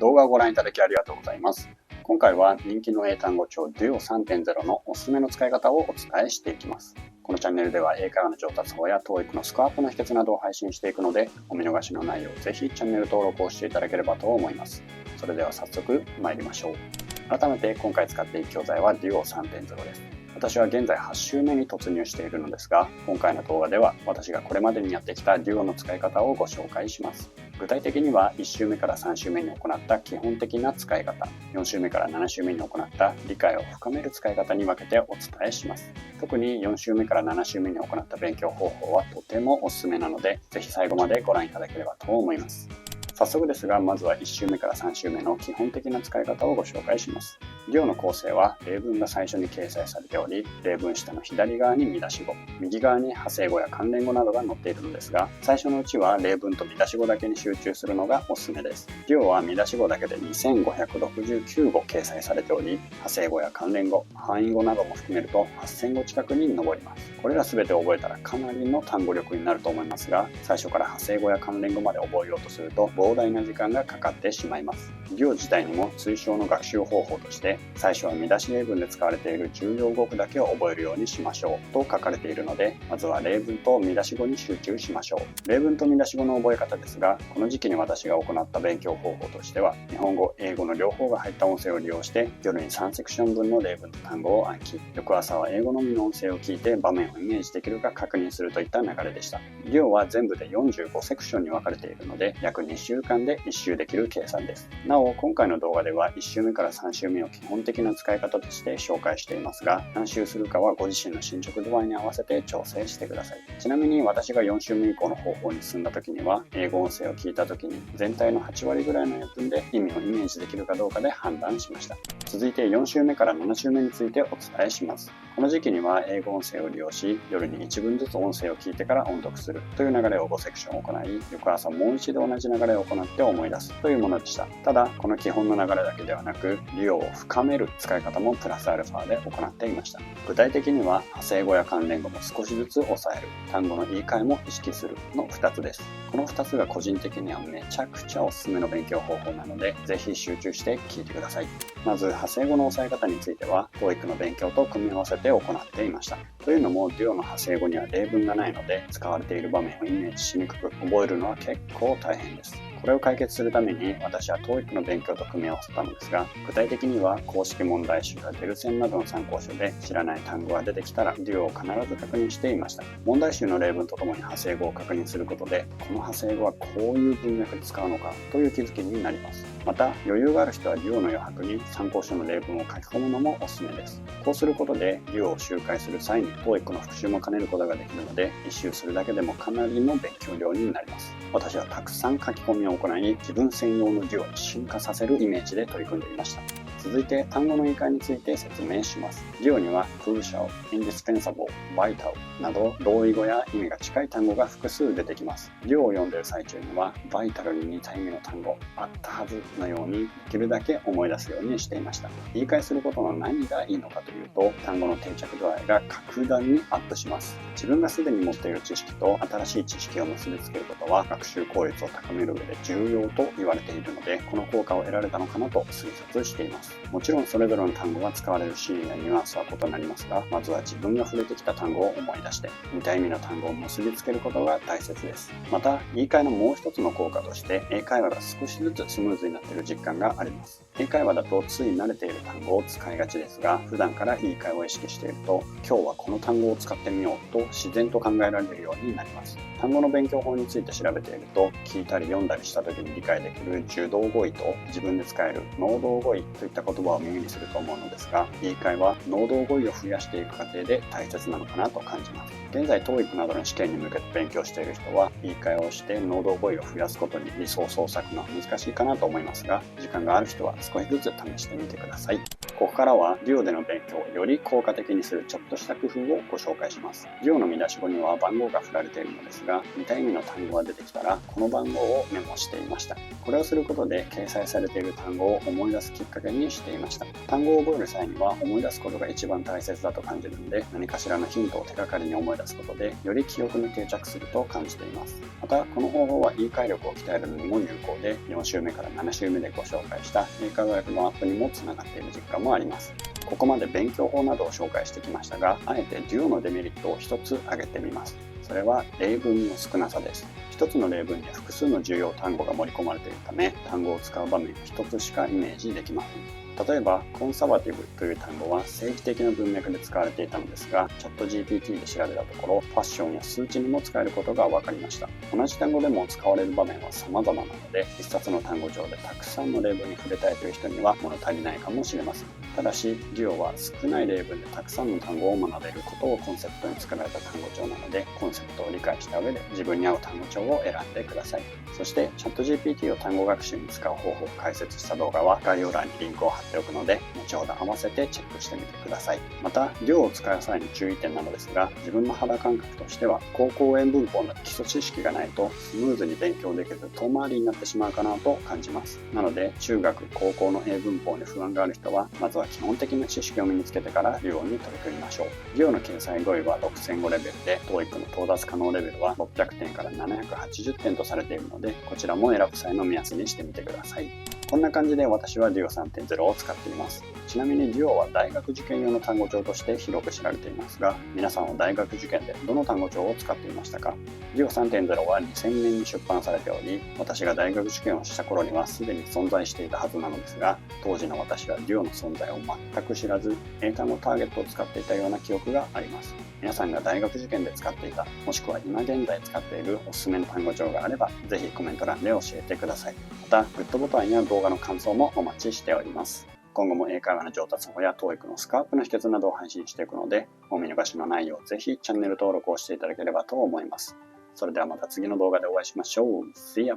動画をご覧いただきありがとうございます。今回は人気の英単語帳 Duo 3.0 のおすすめの使い方をお伝えしていきます。このチャンネルでは英会話の上達法や TOEIC のスコアアップの秘訣などを配信していくので、お見逃しのないようぜひチャンネル登録をしていただければと思います。それでは早速参りましょう。改めて今回使っていく教材は Duo 3.0 です。私は現在8週目に突入しているのですが、今回の動画では私がこれまでにやってきた Duo の使い方をご紹介します。具体的には1週目から3週目に行った基本的な使い方、4週目から7週目に行った理解を深める使い方に分けてお伝えします。特に4週目から7週目に行った勉強方法はとてもおすすめなので、ぜひ最後までご覧いただければと思います。早速ですが、まずは1週目から3週目の基本的な使い方をご紹介します。Duoの構成は例文が最初に掲載されており、例文下の左側に見出し語、右側に派生語や関連語などが載っているのですが、最初のうちは例文と見出し語だけに集中するのがおすすめです。Duoは見出し語だけで2569語掲載されており、派生語や関連語、範囲語なども含めると8000語近くに上ります。これら全て覚えたらかなりの単語力になると思いますが、最初から派生語や関連語まで覚えようとすると膨大な時間がかかってしまいます。Duo自体にも推奨の学習方法として、最初は見出し例文で使われている重要語句だけを覚えるようにしましょうと書かれているので、まずは例文と見出し語に集中しましょう。例文と見出し語の覚え方ですが、この時期に私が行った勉強方法としては、日本語、英語の両方が入った音声を利用して、夜に3セクション分の例文と単語を暗記、翌朝は英語のみの音声を聞いて場面をイメージできるか確認するといった流れでした。Duoは全部で45セクションに分かれているので、約2週間で1周できる計算です。なお、今回の動画では1週目から3週目を基本的な使い方として紹介していますが、何周するかはご自身の進捗度合いに合わせて調整してください。ちなみに私が4週目以降の方法に進んだ時には、英語音声を聞いた時に全体の8割ぐらいの英文で意味をイメージできるかどうかで判断しました。続いて4週目から7週目についてお伝えします。この時期には英語音声を利用し、夜に1文ずつ音声を聞いてから音読するという流れを5セクション行い、翌朝もう一度同じ流れを行って思い出すというものでした。ただ、この基本の流れだけではなく、Duoを深める使い方もプラスアルファで行っていました。具体的には、派生語や関連語も少しずつ抑える、単語の言い換えも意識するの2つです。この2つが個人的にはめちゃくちゃおすすめの勉強方法なので、ぜひ集中して聞いてください。まず、派生語の押さえ方については、TOEIC の勉強と組み合わせて行っていました。というのも、Duoの派生語には例文がないので、使われている場面をイメージしにくく、覚えるのは結構大変です。これを解決するために私は TOEIC の勉強と組み合わせたのですが、具体的には公式問題集やデルセンなどの参考書で知らない単語が出てきたら Duo を必ず確認していました。問題集の例文とともに派生語を確認することで、この派生語はこういう文脈で使うのかという気づきになります。また、余裕がある人は Duo の余白に参考書の例文を書き込むのもおすすめです。こうすることで Duo を周回する際に TOEIC の復習も兼ねることができるので、一周するだけでもかなりの勉強量になります。私はたくさん書き込みを行い、自分専用のDuoに進化させるイメージで取り組んでいました。続いて単語の言い換えについて説明します。Duoには crucial、indispensable、vital など同意語や意味が近い単語が複数出てきます。Duoを読んでいる最中には vital に似た意味の単語あったはずのようにできるだけ思い出すようにしていました。言い換えすることの何がいいのかというと、単語の定着度合いが格段にアップします。自分がすでに持っている知識と新しい知識を結びつけることは学習効率を高める上で重要と言われているので、この効果を得られたのかなと推察しています。もちろんそれぞれの単語が使われるシーンやニュアンスは異なりますが、まずは自分が触れてきた単語を思い出して似た意味の単語を結びつけることが大切です。また、言い換えのもう一つの効果として英会話が少しずつスムーズになっている実感があります。英会話だとつい慣れている単語を使いがちですが、普段から言い換えを意識していると、今日はこの単語を使ってみようと自然と考えられるようになります。単語の勉強法について調べていると、聞いたり読んだりした時に理解できる受動語彙と自分で使える能動語彙といった言葉を耳にすると思うのですが、言い換えは能動語彙を増やしていく過程で大切なのかなと感じます。現在 TOEIC などの試験に向けて勉強している人は、言い換えをして能動語彙を増やすことにリソースを割くのは難しいかなと思いますが、時間がある人は少しずつ試してみてください。ここからはデュオでの勉強をより効果的にするちょっとした工夫をご紹介します。デュオの見出し語には番号が振られているのですが、似た意味の単語が出てきたらこの番号をメモしていました。これをすることで掲載されている単語を思い出すきっかけにしていました。単語を覚える際には思い出すことが一番大切だと感じるので、何かしらのヒントを手がかりに思い出すことでより記憶に定着すると感じています。またこの方法は言い換え力を鍛えるのにも有効で、4週目から7週目でご紹介した英会話力のアップにもつながっている実感もあります。ここまで勉強法などを紹介してきましたが、あえてデュオのデメリットを一つ挙げてみます。それは例文の少なさです。一つの例文には複数の重要単語が盛り込まれているため、単語を使う場面を一つしかイメージできません。例えば、コンサバティブという単語は政治的な文脈で使われていたのですが、チャット GPT で調べたところ、ファッションや数値にも使えることが分かりました。同じ単語でも使われる場面は様々なので、一冊の単語帳でたくさんの例文に触れたいという人には物足りないかもしれません。ただし、デュオは少ない例文でたくさんの単語を学べることをコンセプトに作られた単語帳なので、コンセプトを理解した上で自分に合う単語帳を選んでください。そして、チャット GPT を単語学習に使う方法を解説した動画は概要欄にリンクを貼っておくので、後ほど合わせてチェックしてみてください。また、デュオを使う際の注意点なのですが、自分の肌感覚としては、高校英文法の基礎知識がないとスムーズに勉強できず遠回りになってしまうかなと感じます。なので、中学、高校の英文法に不安がある人は、まずは基本的な知識を身につけてからデュオに取り組みましょう。デュオの掲載語彙は6005レベルで、TOEIC の到達可能レベルは600点から780点とされているので、こちらも選ぶ際の目安にしてみてください。こんな感じで私はデュオ 3.0 を使っています。ちなみにデュオは大学受験用の単語帳として広く知られていますが、皆さんは大学受験でどの単語帳を使っていましたか？デュオ 3.0 は2000年に出版されており、私が大学受験をした頃にはすでに存在していたはずなのですが、当時の私はデュオの存在を全く知らず、英単語ターゲットを使っていたような記憶があります。皆さんが大学受験で使っていた、もしくは今現在使っているおすすめの単語帳があれば、ぜひコメント欄で教えてください。また、グッドボタンや動画の感想もお待ちしております。今後も英会話の上達法や TOEIC のスコアアップの秘訣などを配信していくので、お見逃しのないようぜひチャンネル登録をしていただければと思います。それではまた次の動画でお会いしましょう。See ya!